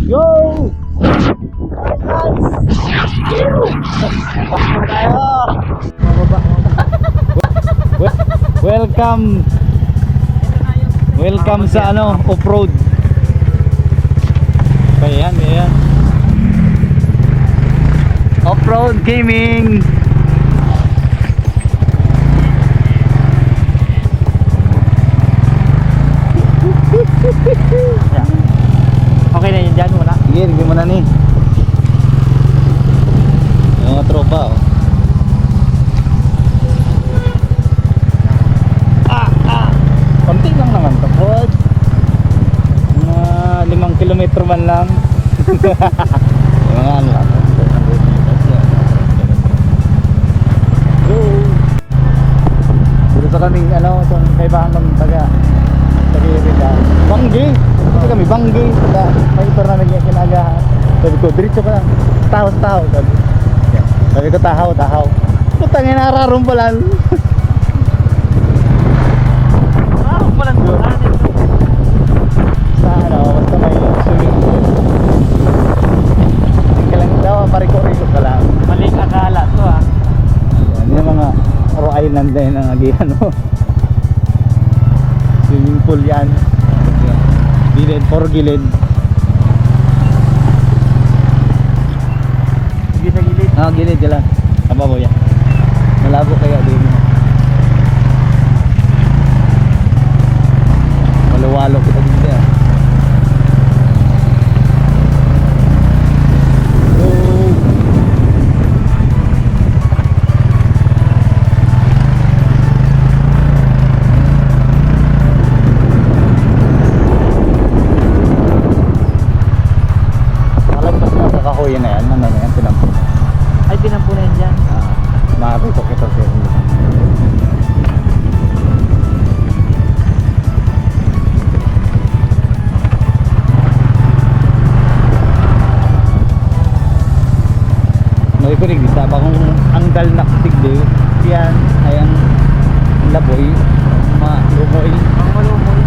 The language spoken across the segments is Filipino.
Go! Welcome. Welcome sa off-road. Ayan, ayan. Off-road gaming. Okay na yun dyan muna. Sige, lagyan mo na ni. Yung mga tropa, oh. Konti lang naman to, pod. Mga 5 kilometro man lang. Mga ano lang. Go! Dito sa kaming itong kaibahan ng taga Banggi. Dito kami, Banggi. May ito na naging kinagahan. Sabi ko, diretso ka lang. Tahaw. Sabi ko, tahaw. Putang ina, nararong pala. Walang doon. Sa basta may swimming pool. Hindi ka lang daw, pariko-riko ka lang. Maling akala to ah. Yan yung mga Oro Island na yun ang agihan mo. Swimming pool yan. Gilid, for gilid. Sige sa gilid. Gilid yan lang. Tama mo yan. Malabo kaya din. Malawalo kita dito yan. Malagpas na sa kahoy na yan. Ano na yan? Tinampo. Ay, tinampo na yun dyan. Makakita kita sir. May kunig bisa ba kung anggal na tigde yan ay ang laboy malumoy Ang malumoy.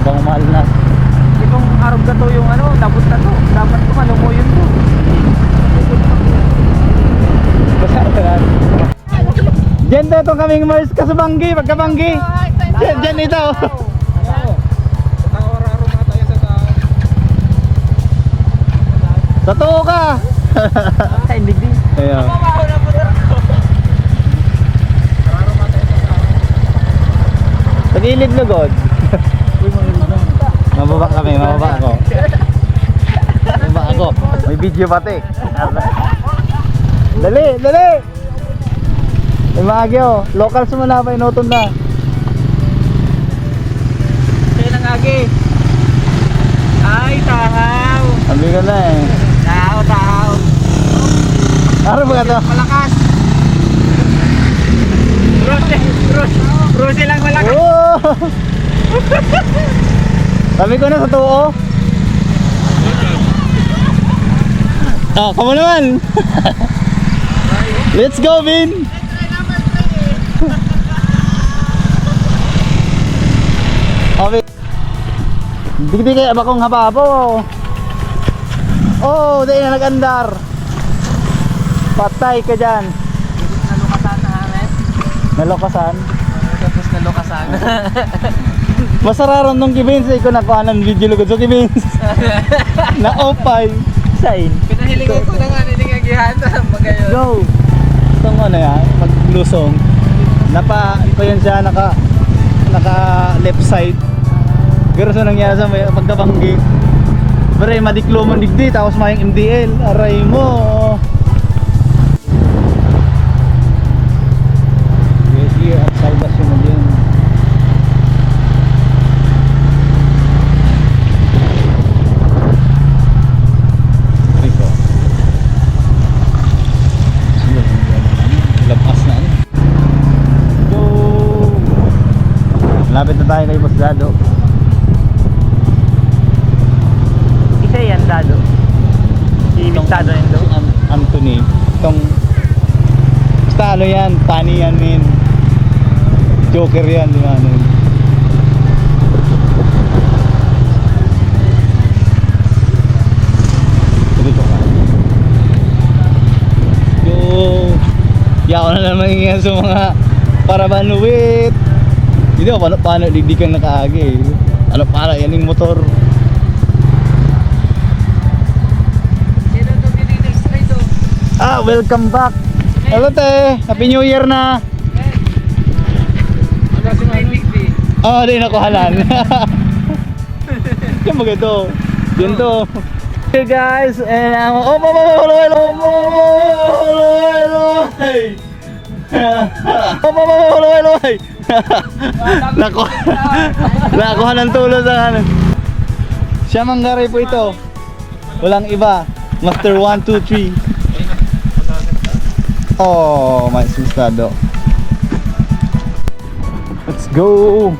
bang mahal na Itong arog na to yung dabot na to. Dapat ko malumoy yun to. basta dyan daw itong kaming Mars kasabanggi pagkabanggi dyan ito totoo ka Ay, hindi din. ayun tagilid lugod mababa kami mababa ako may video pati dali may maagyo locals mo na pa inutong na Kaya nang agi. Ay, tahaw. sabi ko na eh Tahaw. ano ba ito? Malakas. Rose lang malakas. Oh! sabi ko na sa tuo kamo naman let's go Vin okay di kaya bakong hababo oh dahil na nag-andar patay ka dyan Nalukasan na hares. nalokasan Tapos nalukasan. masararon nung kibins ko nakuha ng video lugod so kibins na opay sign Pinahilingan ko na nga nilingagihan. Magayon. go itong yan maglusong napa yan siya naka left side pero sa nangyari sa may pagkabanggi pero madikloman digdi tapos mayang MDL aray mo yes here at Salvation again ito labas na go lapit na tayo kay Boss Dado Isa yan, Dado. Si Miss Dado yun do. Anthony itong basta yan tani yan min Joker yan di ba yan sa mga para manuwit. Hindi mo paano di kang nakaagi. Ano para yan yung motor. Ah, welcome back. Hello te, Happy New Year na. Oh, di nakuhalan. Yan mga ito. Yun to. Hey guys, and nakuha ng tulo sa ano. Siya Manggaray po ito. Walang iba. Master 1, 2, 3. Oh, mas mustado. Let's go.